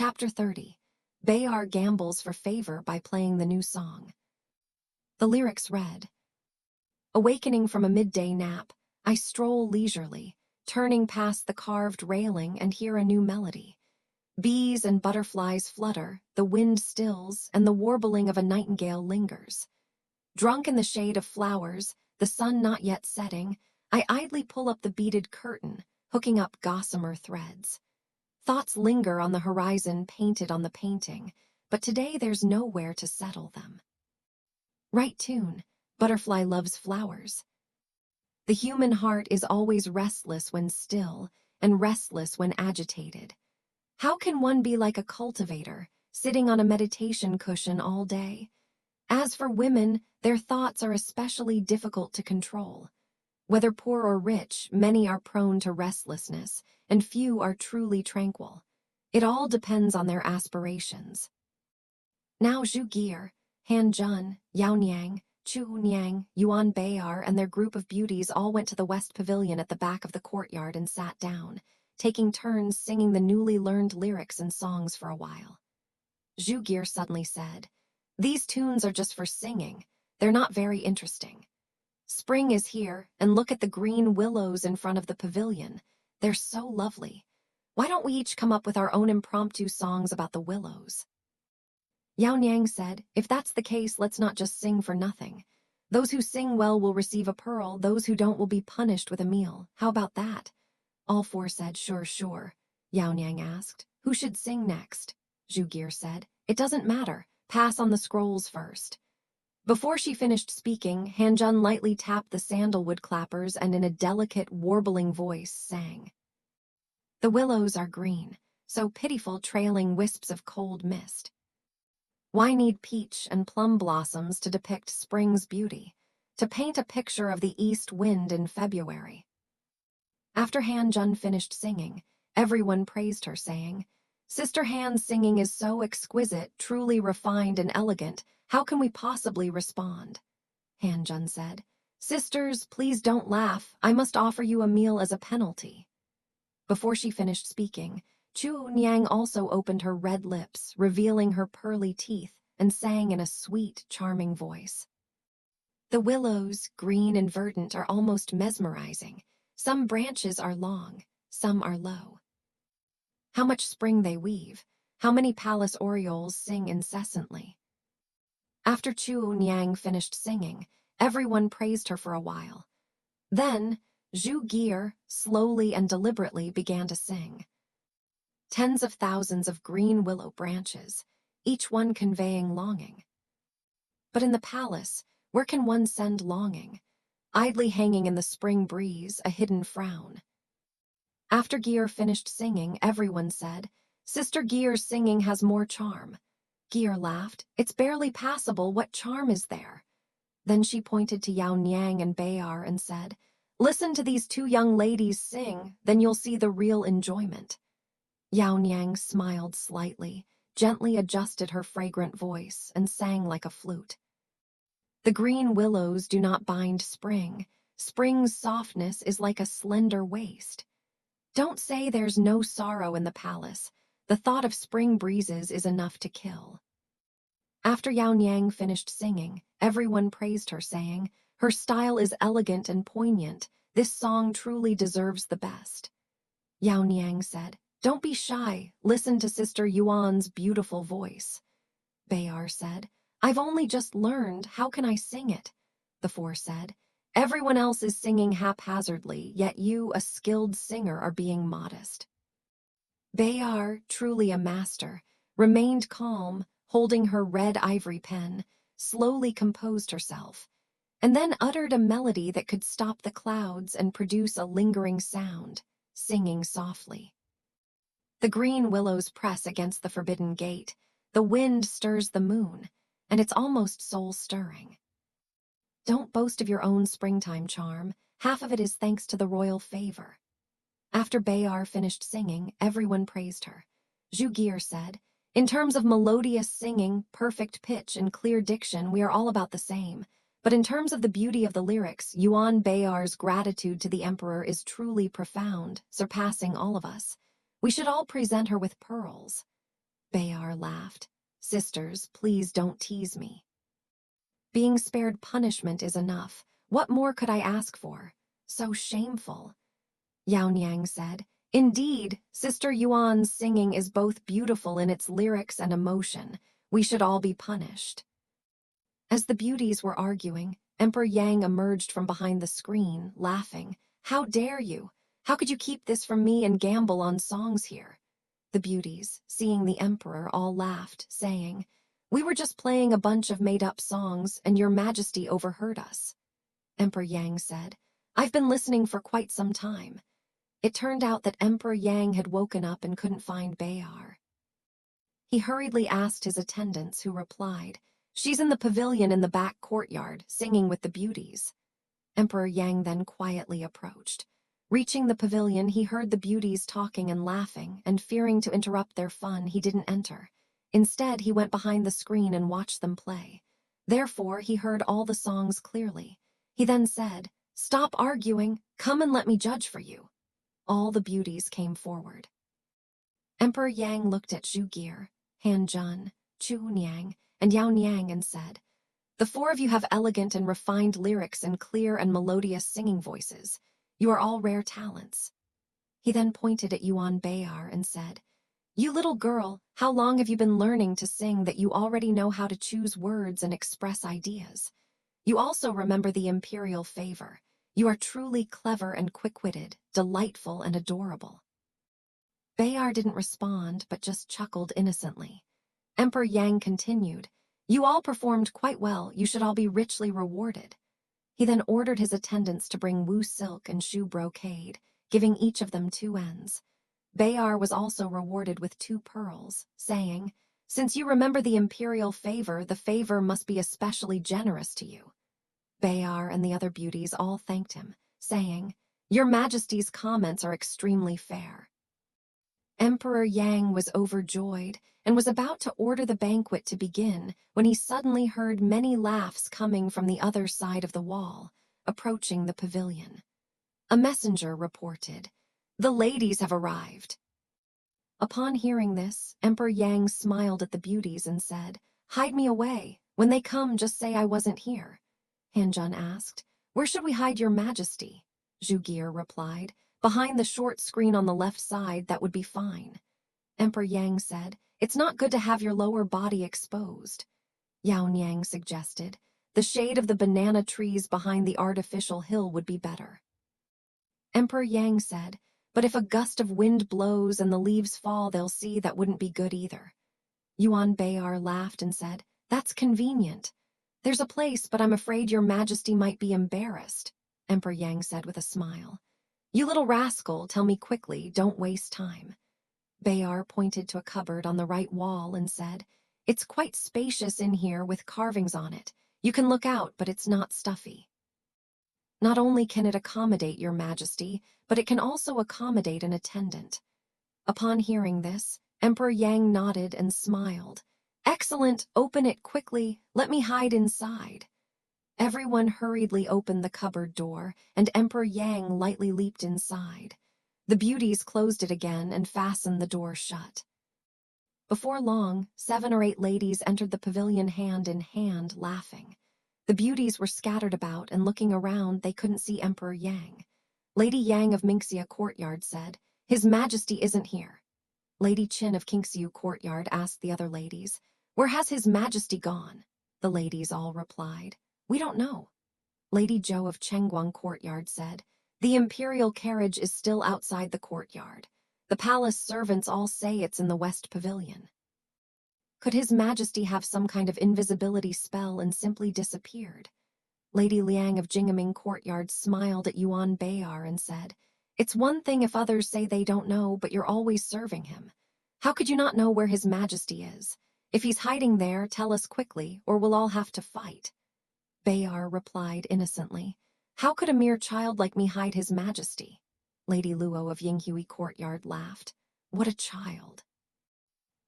Chapter 30. Bayar gambles for favor by playing the new song. The lyrics read, "Awakening from a midday nap, I stroll leisurely, turning past the carved railing and hear a new melody. Bees and butterflies flutter, the wind stills, and the warbling of a nightingale lingers. Drunk in the shade of flowers, the sun not yet setting, I idly pull up the beaded curtain, hooking up gossamer threads. Thoughts linger on the horizon painted on the painting, but today there's nowhere to settle them. Right tune, butterfly loves flowers. The human heart is always restless when still, and restless when agitated. How can one be like a cultivator, sitting on a meditation cushion all day? As for women, their thoughts are especially difficult to control. Whether poor or rich, many are prone to restlessness, and few are truly tranquil. It all depends on their aspirations. Now Zhu Gear, Han Jun, Yao Niang, Chu Niang, Yuan Bayar, and their group of beauties all went to the West Pavilion at the back of the courtyard and sat down, taking turns singing the newly learned lyrics and songs for a while. Zhu Gear suddenly said, "These tunes are just for singing. They're not very interesting. Spring is here, and look at the green willows in front of the pavilion. They're so lovely. Why don't we each come up with our own impromptu songs about the willows?" Yao Niang said, "If that's the case, let's not just sing for nothing. Those who sing well will receive a pearl, those who don't will be punished with a meal. How about that?" All four said, "Sure, sure." Yao Niang asked, "Who should sing next?" Zhu Gear said, "It doesn't matter. Pass on the scrolls first." Before she finished speaking, Han Jun lightly tapped the sandalwood clappers and in a delicate, warbling voice sang. "The willows are green, so pitiful trailing wisps of cold mist. Why need peach and plum blossoms to depict spring's beauty, to paint a picture of the east wind in February?" After Han Jun finished singing, everyone praised her, saying, "Sister Han's singing is so exquisite, truly refined and elegant. How can we possibly respond?" Han Jun said, "Sisters, please don't laugh. I must offer you a meal as a penalty." Before she finished speaking, Chu Niang also opened her red lips, revealing her pearly teeth, and sang in a sweet, charming voice. "The willows, green and verdant, are almost mesmerizing. Some branches are long, some are low. How much spring they weave, how many palace orioles sing incessantly." After Chu Niang finished singing, everyone praised her for a while. Then, Zhu Gear slowly and deliberately began to sing. Tens of thousands of green willow branches, each one conveying longing. But in the palace, where can one send longing? Idly hanging in the spring breeze, a hidden frown. After Gear finished singing, everyone said, "Sister Gear's singing has more charm." Gear laughed. "It's barely passable. What charm is there?" Then she pointed to Yao Niang and Bayar and said, "Listen to these two young ladies sing, then you'll see the real enjoyment." Yao Niang smiled slightly, gently adjusted her fragrant voice, and sang like a flute. "The green willows do not bind spring. Spring's softness is like a slender waist. Don't say there's no sorrow in the palace. The thought of spring breezes is enough to kill." After Yao Niang finished singing, everyone praised her, saying, "Her style is elegant and poignant. This song truly deserves the best." Yao Niang said, "Don't be shy. Listen to Sister Yuan's beautiful voice." Bayar said, "I've only just learned. How can I sing it?" The four said, "Everyone else is singing haphazardly, yet you, a skilled singer, are being modest." Bayar, truly a master, remained calm, holding her red ivory pen, slowly composed herself, and then uttered a melody that could stop the clouds and produce a lingering sound, singing softly. The green willows press against the forbidden gate, the wind stirs the moon, and it's almost soul-stirring. Don't boast of your own springtime charm. Half of it is thanks to the royal favor. After Bayar finished singing, everyone praised her. Zhu Gear said, "In terms of melodious singing, perfect pitch, and clear diction, we are all about the same. But in terms of the beauty of the lyrics, Yuan Bayar's gratitude to the emperor is truly profound, surpassing all of us. We should all present her with pearls." Bayar laughed. Sisters, please don't tease me. Being spared punishment is enough. What more could I ask for? So shameful. Yao Niang said. Indeed, Sister Yuan's singing is both beautiful in its lyrics and emotion. We should all be punished. As the beauties were arguing, Emperor Yang emerged from behind the screen, laughing. How dare you? How could you keep this from me and gamble on songs here? The beauties, seeing the emperor, all laughed, saying, We were just playing a bunch of made-up songs, and your majesty overheard us. Emperor Yang said, I've been listening for quite some time. It turned out that Emperor Yang had woken up and couldn't find Bayar. He hurriedly asked his attendants, who replied, She's in the pavilion in the back courtyard, singing with the beauties. Emperor Yang then quietly approached. Reaching the pavilion, he heard the beauties talking and laughing, and fearing to interrupt their fun, he didn't enter. Instead, he went behind the screen and watched them play. Therefore, he heard all the songs clearly. He then said, Stop arguing, come and let me judge for you. All the beauties came forward. Emperor Yang looked at Zhu Gear, Han Jun, Chu Niang, and Yao Niang and said, The four of you have elegant and refined lyrics and clear and melodious singing voices. You are all rare talents. He then pointed at Yuan Bayar and said, You little girl, how long have you been learning to sing that you already know how to choose words and express ideas? You also remember the imperial favor. You are truly clever and quick-witted, delightful and adorable. Bayar didn't respond, but just chuckled innocently. Emperor Yang continued, You all performed quite well. You should all be richly rewarded. He then ordered his attendants to bring wu silk and shu brocade, giving each of them 2 ends. Bayar was also rewarded with 2 pearls, saying, Since you remember the imperial favor, the favor must be especially generous to you. Bayar and the other beauties all thanked him, saying, Your Majesty's comments are extremely fair. Emperor Yang was overjoyed and was about to order the banquet to begin when he suddenly heard many laughs coming from the other side of the wall, approaching the pavilion. A messenger reported, The ladies have arrived. Upon hearing this, Emperor Yang smiled at the beauties and said, Hide me away. When they come, just say I wasn't here. Han Jun asked, Where should we hide your majesty? Zhu Gear replied, Behind the short screen on the left side, that would be fine. Emperor Yang said, It's not good to have your lower body exposed. Yao Niang suggested, The shade of the banana trees behind the artificial hill would be better. Emperor Yang said, But if a gust of wind blows and the leaves fall, they'll see that wouldn't be good either. Yuan Bayar laughed and said, That's convenient. There's a place, but I'm afraid your majesty might be embarrassed, Emperor Yang said with a smile. You little rascal, tell me quickly, don't waste time. Bayar pointed to a cupboard on the right wall and said, It's quite spacious in here with carvings on it. You can look out, but it's not stuffy. Not only can it accommodate your majesty, but it can also accommodate an attendant. Upon hearing this, Emperor Yang nodded and smiled. Excellent, open it quickly, let me hide inside. Everyone hurriedly opened the cupboard door, and Emperor Yang lightly leaped inside. The beauties closed it again and fastened the door shut. Before long, 7 or 8 ladies entered the pavilion hand in hand, laughing. The beauties were scattered about, and looking around, they couldn't see Emperor Yang. Lady Yang of Minxia Courtyard said, His Majesty isn't here. Lady Qin of Qingxiu Courtyard asked the other ladies, Where has His Majesty gone? The ladies all replied, We don't know. Lady Zhou of Chengguang Courtyard said, The imperial carriage is still outside the courtyard. The palace servants all say it's in the West Pavilion. Could His Majesty have some kind of invisibility spell and simply disappeared? Lady Liang of Jingaming Courtyard smiled at Yuan Bayar and said, It's one thing if others say they don't know, but you're always serving him. How could you not know where His Majesty is? If he's hiding there, tell us quickly, or we'll all have to fight. Bayar replied innocently, How could a mere child like me hide His Majesty? Lady Luo of Yinghui Courtyard laughed. What a child.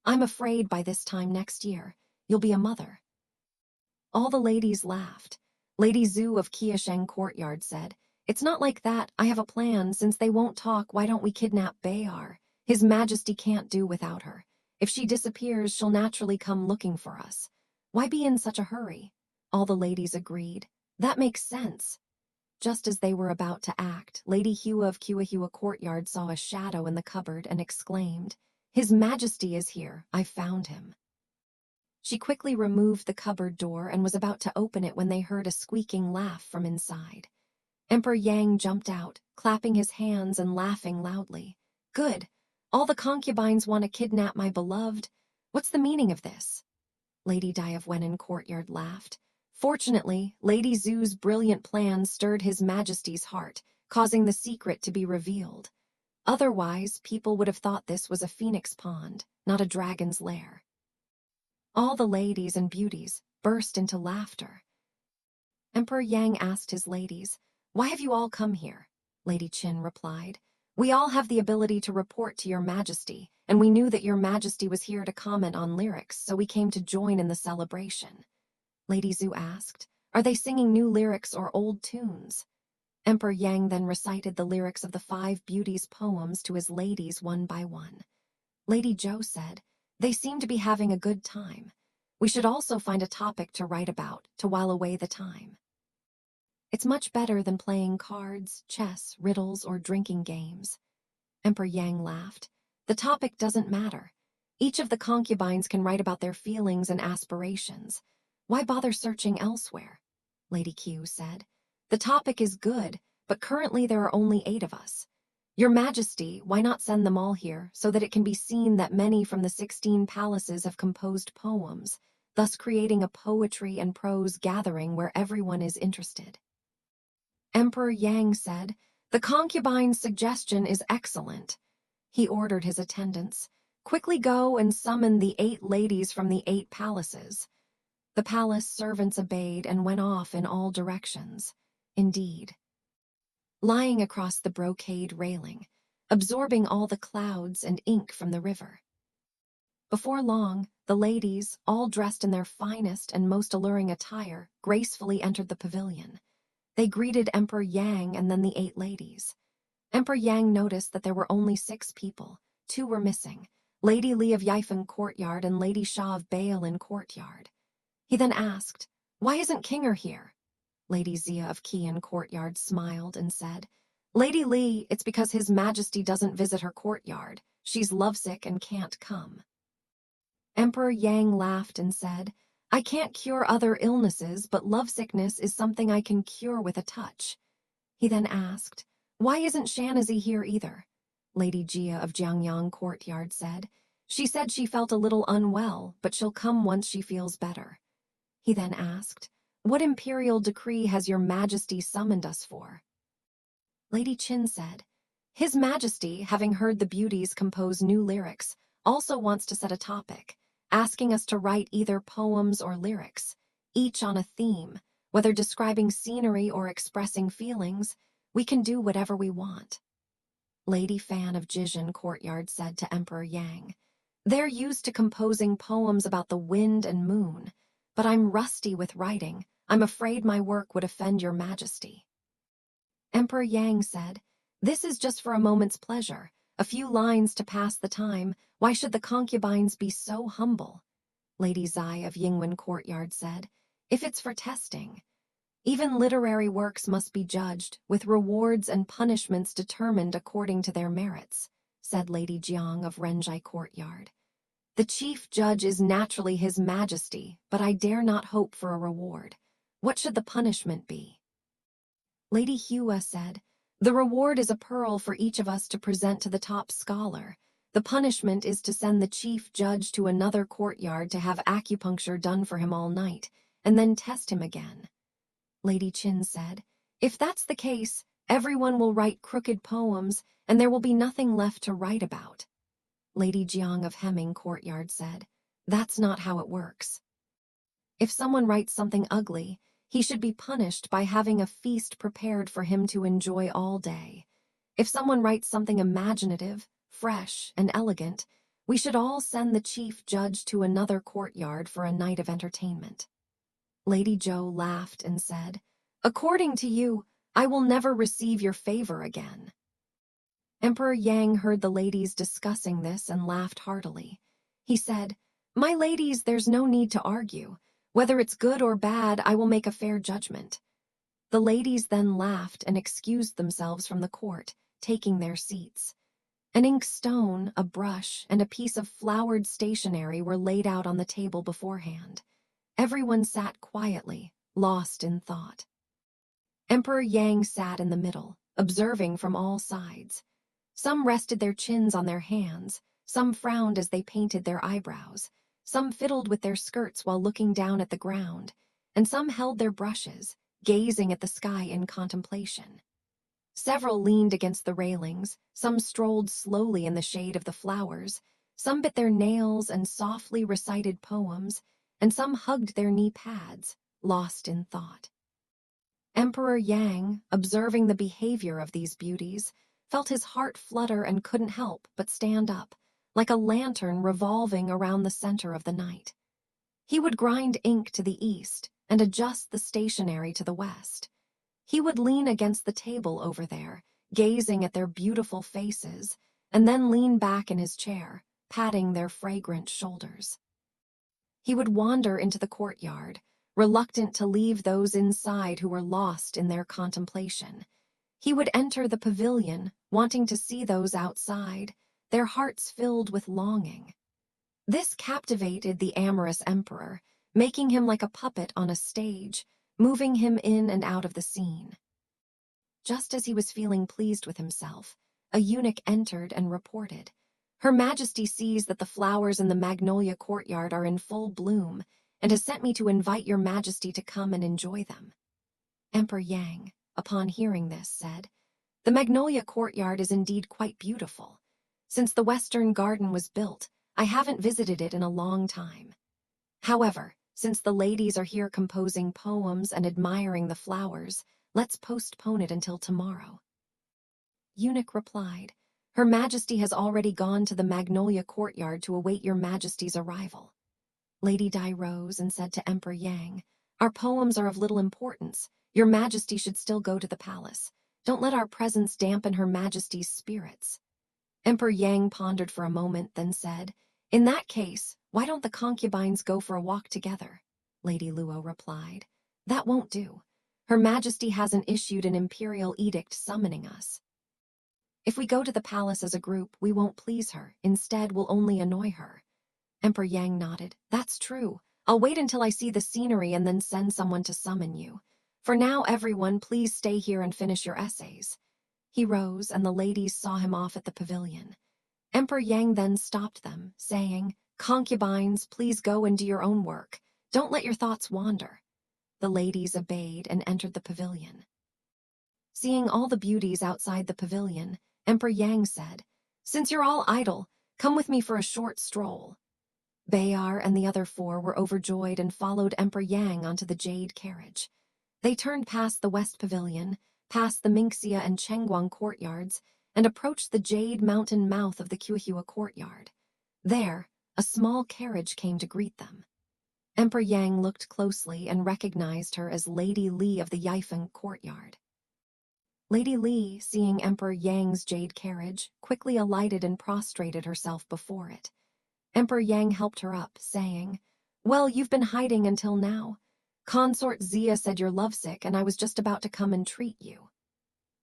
I'm afraid by this time next year, you'll be a mother. All the ladies laughed. Lady Zhu of Qiasheng Courtyard said, It's not like that, I have a plan. Since they won't talk, why don't we kidnap Bayar? His Majesty can't do without her. If she disappears, she'll naturally come looking for us. Why be in such a hurry? All the ladies agreed. That makes sense. Just as they were about to act, Lady Hua of Kuahua Courtyard saw a shadow in the cupboard and exclaimed, "His Majesty is here. I found him." She quickly removed the cupboard door and was about to open it when they heard a squeaking laugh from inside. Emperor Yang jumped out, clapping his hands and laughing loudly. "Good! All the concubines want to kidnap my beloved. What's the meaning of this?" Lady Dai of Wenan Courtyard laughed. Fortunately, Lady Zhu's brilliant plan stirred His Majesty's heart, causing the secret to be revealed. Otherwise, people would have thought this was a phoenix pond, not a dragon's lair. All the ladies and beauties burst into laughter. Emperor Yang asked his ladies, "Why have you all come here?" Lady Qin replied, "We all have the ability to report to your Majesty, and we knew that your Majesty was here to comment on lyrics, so we came to join in the celebration." Lady Zhu asked, "Are they singing new lyrics or old tunes?" Emperor Yang then recited the lyrics of the 5 beauties' poems to his ladies one by one. Lady Zhou said, "They seem to be having a good time. We should also find a topic to write about to while away the time. It's much better than playing cards, chess, riddles, or drinking games." Emperor Yang laughed. "The topic doesn't matter. Each of the concubines can write about their feelings and aspirations. Why bother searching elsewhere?" Lady Q said, "The topic is good, but currently there are only 8 of us. Your Majesty, why not send them all here so that it can be seen that many from the 16 palaces have composed poems, thus creating a poetry and prose gathering where everyone is interested?" Emperor Yang said, "The concubine's suggestion is excellent." He ordered his attendants, "Quickly go and summon the 8 ladies from the 8 palaces." The palace servants obeyed and went off in all directions. Indeed, lying across the brocade railing, absorbing all the clouds and ink from the river. Before long, the ladies, all dressed in their finest and most alluring attire, gracefully entered the pavilion. They greeted Emperor Yang and then the 8 ladies. Emperor Yang noticed that there were only 6 people. 2 were missing, Lady Li of Yifeng Courtyard and Lady Sha of Bailin Courtyard. He then asked, "Why isn't Kinger here?" Lady Zia of Qian Courtyard smiled and said, "Lady Li, it's because His Majesty doesn't visit her courtyard. She's lovesick and can't come." Emperor Yang laughed and said, "I can't cure other illnesses, but lovesickness is something I can cure with a touch." He then asked, "Why isn't Shanazi here either?" Lady Jia of Jiangyang Courtyard said, "She said she felt a little unwell, but she'll come once she feels better." He then asked, "What imperial decree has your Majesty summoned us for?" Lady Qin said, "His Majesty, having heard the beauties compose new lyrics, also wants to set a topic, asking us to write either poems or lyrics, each on a theme, whether describing scenery or expressing feelings. We can do whatever we want." Lady Fan of Jizhen Courtyard said to Emperor Yang, "They're used to composing poems about the wind and moon, but I'm rusty with writing. I'm afraid my work would offend your Majesty." Emperor Yang said, "This is just for a moment's pleasure, a few lines to pass the time. Why should the concubines be so humble?" Lady Zai of Yingwen Courtyard said, "If it's for testing, even literary works must be judged, with rewards and punishments determined according to their merits," said Lady Jiang of Renjai Courtyard. "The chief judge is naturally His Majesty, but I dare not hope for a reward. What should the punishment be?" Lady Hua said, "The reward is a pearl for each of us to present to the top scholar. The punishment is to send the chief judge to another courtyard to have acupuncture done for him all night, and then test him again." Lady Qin said, "If that's the case, everyone will write crooked poems, and there will be nothing left to write about." Lady Jiang of Hemming Courtyard said, "That's not how it works. If someone writes something ugly, he should be punished by having a feast prepared for him to enjoy all day. If someone writes something imaginative, fresh, and elegant, we should all send the chief judge to another courtyard for a night of entertainment." Lady Zhou laughed and said, "According to you, I will never receive your favor again." Emperor Yang heard the ladies discussing this and laughed heartily. He said, "My ladies, there's no need to argue. Whether it's good or bad, I will make a fair judgment." The ladies then laughed and excused themselves from the court, taking their seats. An inkstone, a brush, and a piece of flowered stationery were laid out on the table beforehand. Everyone sat quietly, lost in thought. Emperor Yang sat in the middle, observing from all sides. Some rested their chins on their hands, some frowned as they painted their eyebrows, some fiddled with their skirts while looking down at the ground, and some held their brushes, gazing at the sky in contemplation. Several leaned against the railings, some strolled slowly in the shade of the flowers, some bit their nails and softly recited poems, and some hugged their knee pads, lost in thought. Emperor Yang, observing the behavior of these beauties, felt his heart flutter and couldn't help but stand up, like a lantern revolving around the center of the night. He would grind ink to the east and adjust the stationery to the west. He would lean against the table over there, gazing at their beautiful faces, and then lean back in his chair, patting their fragrant shoulders. He would wander into the courtyard, reluctant to leave those inside who were lost in their contemplation. He would enter the pavilion, wanting to see those outside, their hearts filled with longing. This captivated the amorous emperor, making him like a puppet on a stage, moving him in and out of the scene. Just as he was feeling pleased with himself, a eunuch entered and reported, "Her Majesty sees that the flowers in the Magnolia courtyard are in full bloom, and has sent me to invite your Majesty to come and enjoy them." Emperor Yang, upon hearing this, said, "The Magnolia courtyard is indeed quite beautiful. Since the Western Garden was built, I haven't visited it in a long time. However, since the ladies are here composing poems and admiring the flowers, let's postpone it until tomorrow." Eunuch replied, "Her Majesty has already gone to the Magnolia courtyard to await your Majesty's arrival." Lady Dai rose and said to Emperor Yang, "Our poems are of little importance. Your Majesty should still go to the palace. Don't let our presence dampen Her Majesty's spirits." Emperor Yang pondered for a moment, then said, "In that case, why don't the concubines go for a walk together?" Lady Luo replied, "That won't do. Her Majesty hasn't issued an imperial edict summoning us. If we go to the palace as a group, we won't please her. Instead, we'll only annoy her." Emperor Yang nodded. "That's true. I'll wait until I see the scenery and then send someone to summon you. For now, everyone, please stay here and finish your essays." He rose, and the ladies saw him off at the pavilion. Emperor Yang then stopped them, saying, "Concubines, please go and do your own work. Don't let your thoughts wander." The ladies obeyed and entered the pavilion. Seeing all the beauties outside the pavilion, Emperor Yang said, "Since you're all idle, come with me for a short stroll." Bayar and the other four were overjoyed and followed Emperor Yang onto the jade carriage. They turned past the West Pavilion, past the Minxia and Chengguang courtyards, and approached the jade mountain mouth of the Kuihua courtyard. There, a small carriage came to greet them. Emperor Yang looked closely and recognized her as Lady Li of the Yifeng courtyard. Lady Li, seeing Emperor Yang's jade carriage, quickly alighted and prostrated herself before it. Emperor Yang helped her up, saying, "Well, you've been hiding until now. Consort Zia said you're lovesick, and I was just about to come and treat you."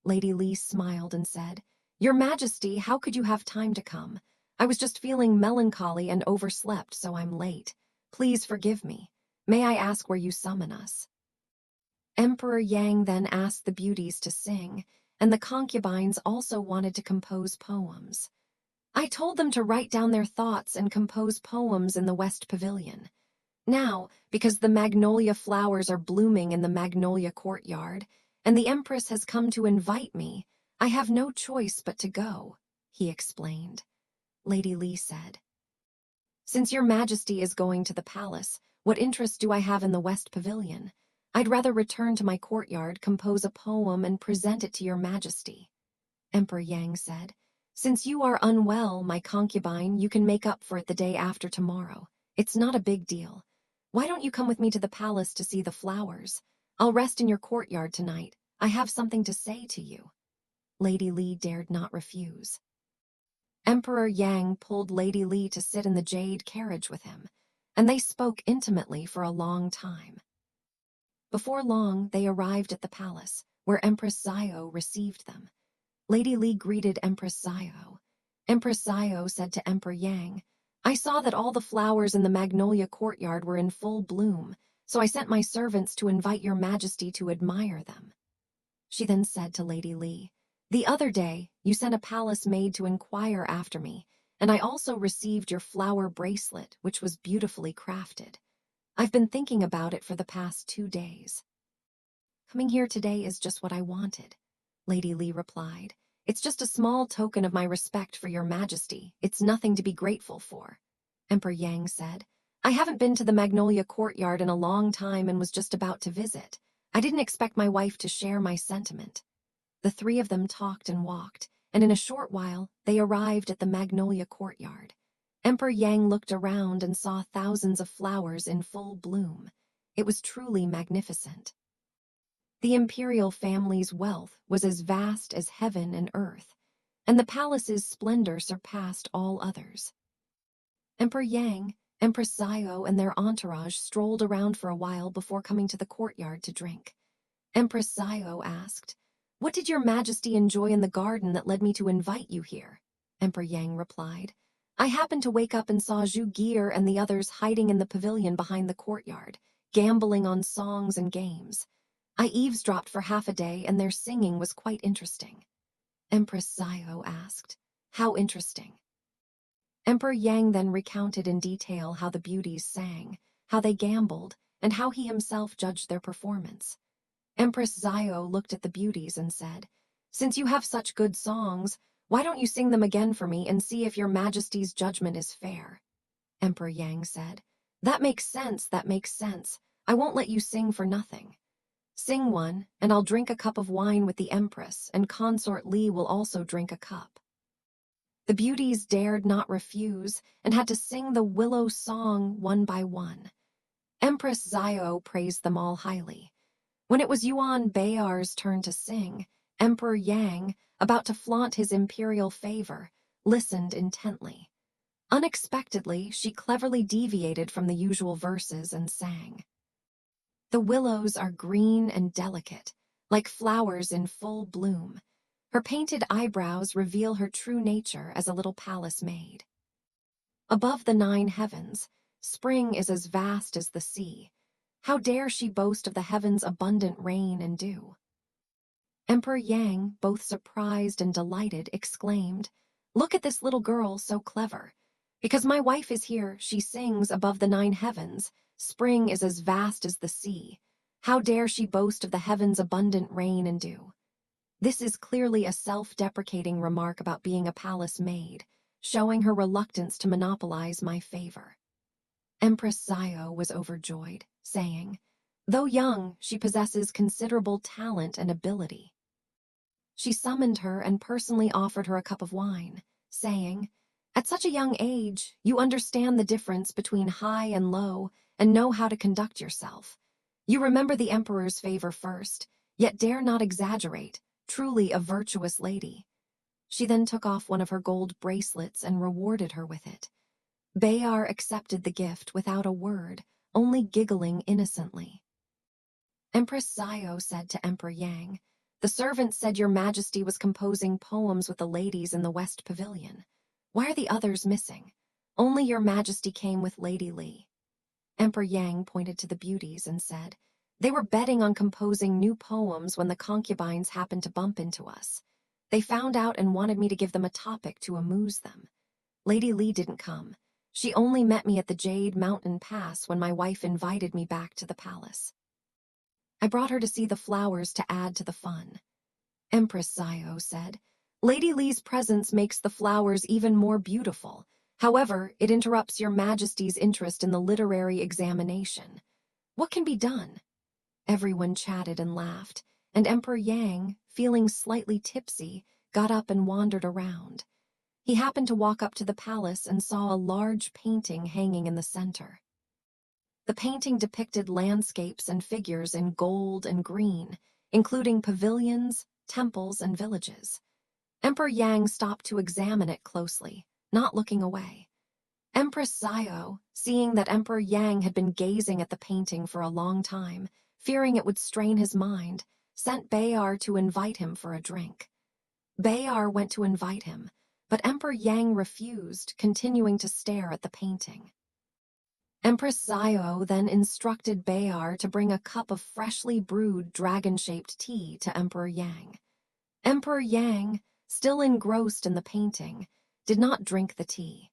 Lady Li smiled and said, "Your Majesty, how could you have time to come? I was just feeling melancholy and overslept, so I'm late. Please forgive me. May I ask where you summon us?" Emperor Yang then asked the beauties to sing, and the concubines also wanted to compose poems. "I told them to write down their thoughts and compose poems in the West Pavilion. Now, because the magnolia flowers are blooming in the Magnolia courtyard, and the Empress has come to invite me, I have no choice but to go," he explained. Lady Li said, "Since your Majesty is going to the palace, what interest do I have in the West Pavilion? I'd rather return to my courtyard, compose a poem, and present it to your Majesty." Emperor Yang said, "Since you are unwell, my concubine, you can make up for it the day after tomorrow. It's not a big deal. Why don't you come with me to the palace to see the flowers? I'll rest in your courtyard tonight. I have something to say to you." Lady Li dared not refuse. Emperor Yang pulled Lady Li to sit in the jade carriage with him, and they spoke intimately for a long time. Before long, they arrived at the palace, where Empress Zio received them. Lady Li greeted Empress Zio. Empress Zio said to Emperor Yang, "I saw that all the flowers in the Magnolia courtyard were in full bloom, so I sent my servants to invite your majesty to admire them." She then said to Lady Li, "The other day, you sent a palace maid to inquire after me, and I also received your flower bracelet, which was beautifully crafted. I've been thinking about it for the past 2 days. Coming here today is just what I wanted," Lady Li replied. "It's just a small token of my respect for your majesty. It's nothing to be grateful for." Emperor Yang said, "I haven't been to the Magnolia courtyard in a long time and was just about to visit. I didn't expect my wife to share my sentiment." The three of them talked and walked, and in a short while, they arrived at the Magnolia courtyard. Emperor Yang looked around and saw thousands of flowers in full bloom. It was truly magnificent. The imperial family's wealth was as vast as heaven and earth, and the palace's splendor surpassed all others. Emperor Yang, Empress Zio, and their entourage strolled around for a while before coming to the courtyard to drink. Empress Zio asked, "What did your majesty enjoy in the garden that led me to invite you here?" Emperor Yang replied, "I happened to wake up and saw Zhu Gear and the others hiding in the pavilion behind the courtyard, gambling on songs and games. I eavesdropped for half a day and their singing was quite interesting." Empress Zio asked, "How interesting?" Emperor Yang then recounted in detail how the beauties sang, how they gambled, and how he himself judged their performance. Empress Zio looked at the beauties and said, "Since you have such good songs, why don't you sing them again for me and see if your majesty's judgment is fair?" Emperor Yang said, that makes sense. I won't let you sing for nothing. Sing one, and I'll drink a cup of wine with the Empress, and Consort Li will also drink a cup." The beauties dared not refuse and had to sing the willow song one by one. Empress Zio praised them all highly. When it was Yuan Bayar's turn to sing, Emperor Yang, about to flaunt his imperial favor, listened intently. Unexpectedly, she cleverly deviated from the usual verses and sang. "The willows are green and delicate, like flowers in full bloom. Her painted eyebrows reveal her true nature as a little palace maid. Above the 9 heavens, spring is as vast as the sea. How dare she boast of the heavens' abundant rain and dew?" Emperor Yang, both surprised and delighted, exclaimed, "Look at this little girl, so clever. Because my wife is here, she sings above the 9 heavens. Spring is as vast as the sea. How dare she boast of the heavens' abundant rain and dew?" This is clearly a self-deprecating remark about being a palace maid, showing her reluctance to monopolize my favor. Empress Zio was overjoyed, saying, "Though young, she possesses considerable talent and ability." She summoned her and personally offered her a cup of wine, saying, "At such a young age, you understand the difference between high and low and know how to conduct yourself. You remember the emperor's favor first, yet dare not exaggerate, truly a virtuous lady." She then took off one of her gold bracelets and rewarded her with it. Bayar accepted the gift without a word, only giggling innocently. Empress Zio said to Emperor Yang, "The servant said your majesty was composing poems with the ladies in the West Pavilion. Why are the others missing? Only your majesty came with Lady Li." Emperor Yang pointed to the beauties and said, "They were betting on composing new poems when the concubines happened to bump into us. They found out and wanted me to give them a topic to amuse them. Lady Li didn't come. She only met me at the Jade Mountain Pass when my wife invited me back to the palace. I brought her to see the flowers to add to the fun." Empress Zio said, "Lady Li's presence makes the flowers even more beautiful. However, it interrupts your majesty's interest in the literary examination. What can be done?" Everyone chatted and laughed, and Emperor Yang, feeling slightly tipsy, got up and wandered around. He happened to walk up to the palace and saw a large painting hanging in the center. The painting depicted landscapes and figures in gold and green, including pavilions, temples, and villages. Emperor Yang stopped to examine it closely, not looking away. Empress Xiao, seeing that Emperor Yang had been gazing at the painting for a long time, fearing it would strain his mind, sent Bayar to invite him for a drink. Bayar went to invite him, but Emperor Yang refused, continuing to stare at the painting. Empress Xiao then instructed Bayar to bring a cup of freshly brewed dragon-shaped tea to Emperor Yang. Emperor Yang, still engrossed in the painting, did not drink the tea.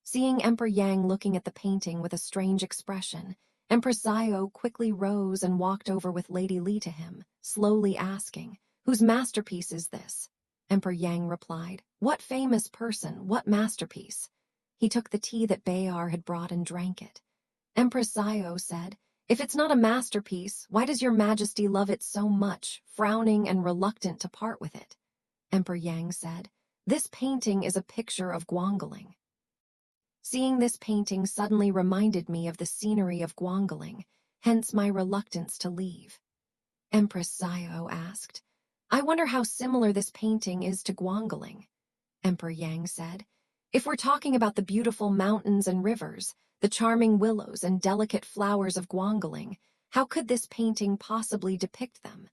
Seeing Emperor Yang looking at the painting with a strange expression, Empress Xiao quickly rose and walked over with Lady Li to him, slowly asking, "Whose masterpiece is this?" Emperor Yang replied, "What famous person, what masterpiece?" He took the tea that Bayar had brought and drank it. Empress Xiao said, "If it's not a masterpiece, why does your majesty love it so much, frowning and reluctant to part with it?" Emperor Yang said, "This painting is a picture of Guangling." Seeing this painting suddenly reminded me of the scenery of Guangling, hence my reluctance to leave. Empress Xiao asked, "I wonder how similar this painting is to Guangling." Emperor Yang said, "If we're talking about the beautiful mountains and rivers, the charming willows and delicate flowers of Guangling, how could this painting possibly depict them?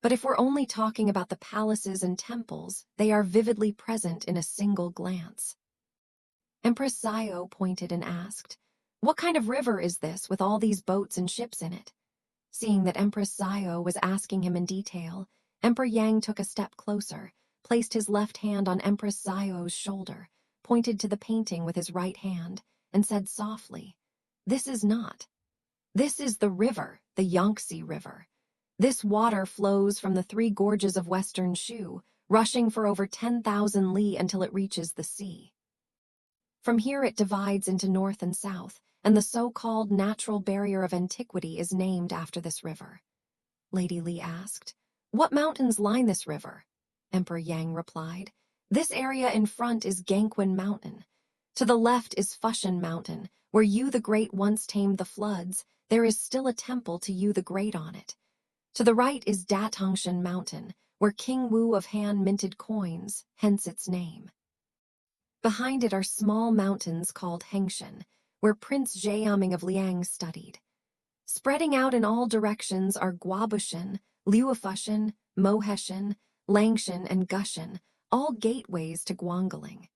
But if we're only talking about the palaces and temples, they are vividly present in a single glance." Empress Xiao pointed and asked, "What kind of river is this with all these boats and ships in it?" Seeing that Empress Xiao was asking him in detail, Emperor Yang took a step closer, placed his left hand on Empress Xiao's shoulder, pointed to the painting with his right hand, and said softly, "This is not. This is the river, the Yangtze River. This water flows from the three gorges of Western Shu, rushing for over 10,000 li until it reaches the sea. From here it divides into north and south, and the so-called natural barrier of antiquity is named after this river." Lady Li asked, "What mountains line this river?" Emperor Yang replied, "This area in front is Gangquan Mountain. To the left is Fushan Mountain, where Yu the Great once tamed the floods. There is still a temple to Yu the Great on it. To the right is Datongshan Mountain, where King Wu of Han minted coins, hence its name. Behind it are small mountains called Hengshan, where Prince Zheaming of Liang studied. Spreading out in all directions are Guabushan, Luofushan, Moheshan, Langshan, and Gushan, all gateways to Guangling."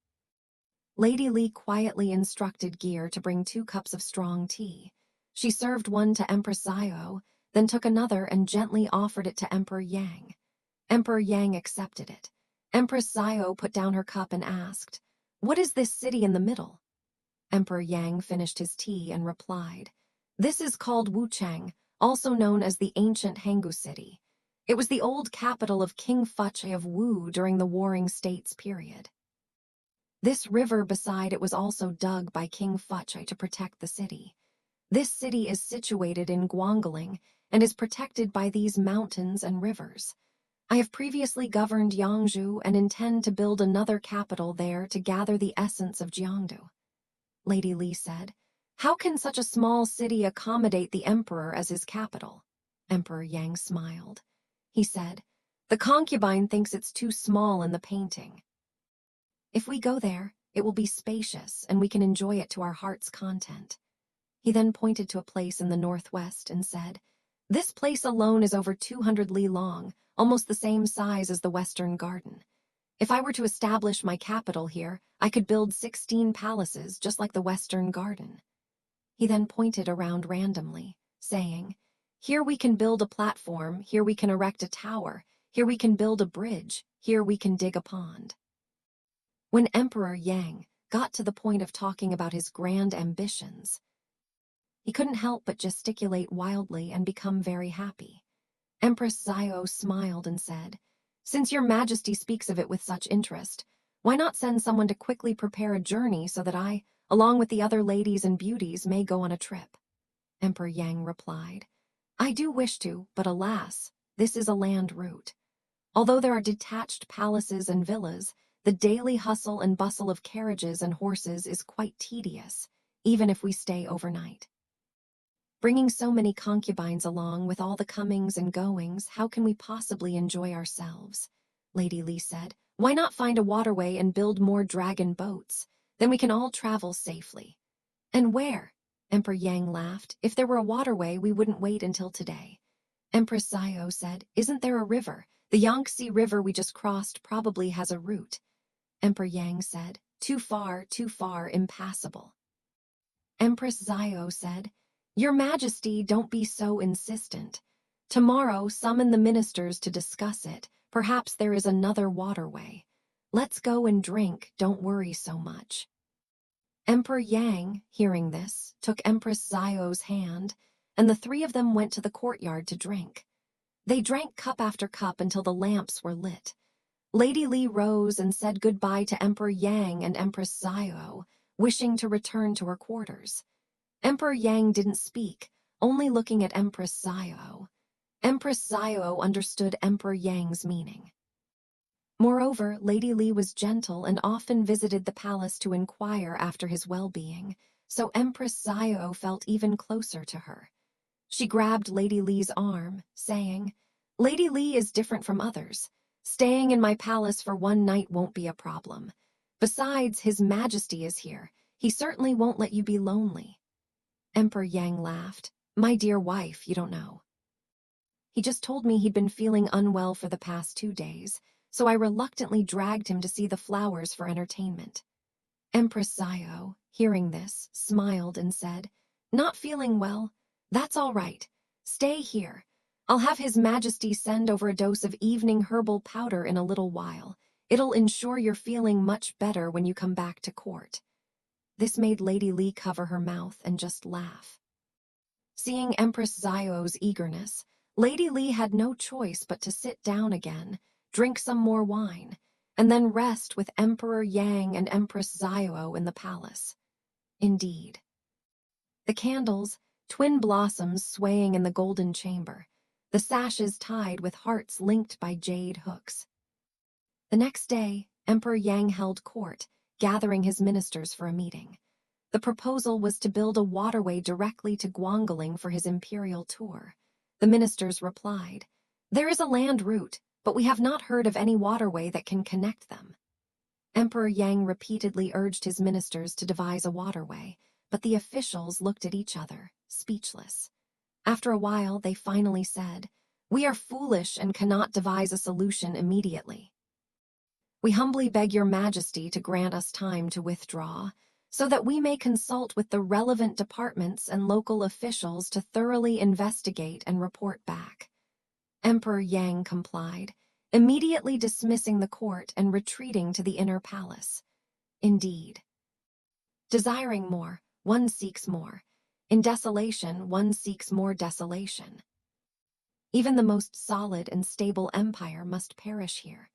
Lady Li quietly instructed Gear to bring 2 cups of strong tea. She served one to Empress Xiao, then took another and gently offered it to Emperor Yang. Emperor Yang accepted it. Empress Xiao put down her cup and asked, "What is this city in the middle?" Emperor Yang finished his tea and replied, "This is called Wuchang, also known as the ancient Hangu city. It was the old capital of King Fuche of Wu during the Warring States period. This river beside it was also dug by King Fuche to protect the city. This city is situated in Guangling and is protected by these mountains and rivers. I have previously governed Yangzhou and intend to build another capital there to gather the essence of Jiangdu." Lady Li said, "How can such a small city accommodate the emperor as his capital?" Emperor Yang smiled. He said, "The concubine thinks it's too small in the painting. If we go there, it will be spacious and we can enjoy it to our heart's content." He then pointed to a place in the northwest and said, "This place alone is over 200 li long, almost the same size as the Western Garden. If I were to establish my capital here, I could build 16 palaces just like the Western Garden." He then pointed around randomly, saying, "Here we can build a platform, here we can erect a tower, here we can build a bridge, here we can dig a pond." When Emperor Yang got to the point of talking about his grand ambitions, he couldn't help but gesticulate wildly and become very happy. Empress Xiao smiled and said, "Since your majesty speaks of it with such interest, why not send someone to quickly prepare a journey so that I, along with the other ladies and beauties, may go on a trip?" Emperor Yang replied, "I do wish to, but alas, this is a land route. Although there are detached palaces and villas, the daily hustle and bustle of carriages and horses is quite tedious, even if we stay overnight. Bringing so many concubines along with all the comings and goings, how can we possibly enjoy ourselves?" Lady Li said, Why not find a waterway and build more dragon boats? Then we can all travel safely. And where? Emperor Yang laughed. If there were a waterway, we wouldn't wait until today. Empress Zio said, isn't there a river? The Yangtze River we just crossed probably has a route. Emperor Yang said, too far, impassable. Empress Zio said, Your Majesty, don't be so insistent. Tomorrow, summon the ministers to discuss it. Perhaps there is another waterway. Let's go and drink, don't worry so much. Emperor Yang, hearing this, took Empress Zio's hand, and the three of them went to the courtyard to drink. They drank cup after cup until the lamps were lit. Lady Li rose and said goodbye to Emperor Yang and Empress Zio, wishing to return to her quarters. Emperor Yang didn't speak, only looking at Empress Zio. Empress Zio understood Emperor Yang's meaning. Moreover, Lady Li was gentle and often visited the palace to inquire after his well-being, so Empress Zio felt even closer to her. She grabbed Lady Li's arm, saying, Lady Li is different from others. Staying in my palace for one night won't be a problem. Besides, His Majesty is here. He certainly won't let you be lonely. Emperor Yang laughed. My dear wife, you don't know. He just told me he'd been feeling unwell for the past 2 days, so I reluctantly dragged him to see the flowers for entertainment. Empress Zio, hearing this, smiled and said, Not feeling well? That's all right. Stay here. I'll have His Majesty send over a dose of evening herbal powder in a little while. It'll ensure you're feeling much better when you come back to court. This made Lady Li cover her mouth and just laugh. Seeing Empress Zio's eagerness, Lady Li had no choice but to sit down again, drink some more wine, and then rest with Emperor Yang and Empress Zio in the palace. Indeed. The candles, twin blossoms swaying in the golden chamber, the sashes tied with hearts linked by jade hooks. The next day, Emperor Yang held court, gathering his ministers for a meeting. The proposal was to build a waterway directly to Guangling for his imperial tour. The ministers replied, There is a land route, but we have not heard of any waterway that can connect them. Emperor Yang repeatedly urged his ministers to devise a waterway, but the officials looked at each other, speechless. After a while, they finally said, We are foolish and cannot devise a solution immediately. We humbly beg your Majesty to grant us time to withdraw, so that we may consult with the relevant departments and local officials to thoroughly investigate and report back. Emperor Yang complied, immediately dismissing the court and retreating to the inner palace. Indeed. Desiring more, one seeks more. In desolation, one seeks more desolation. Even the most solid and stable empire must perish here.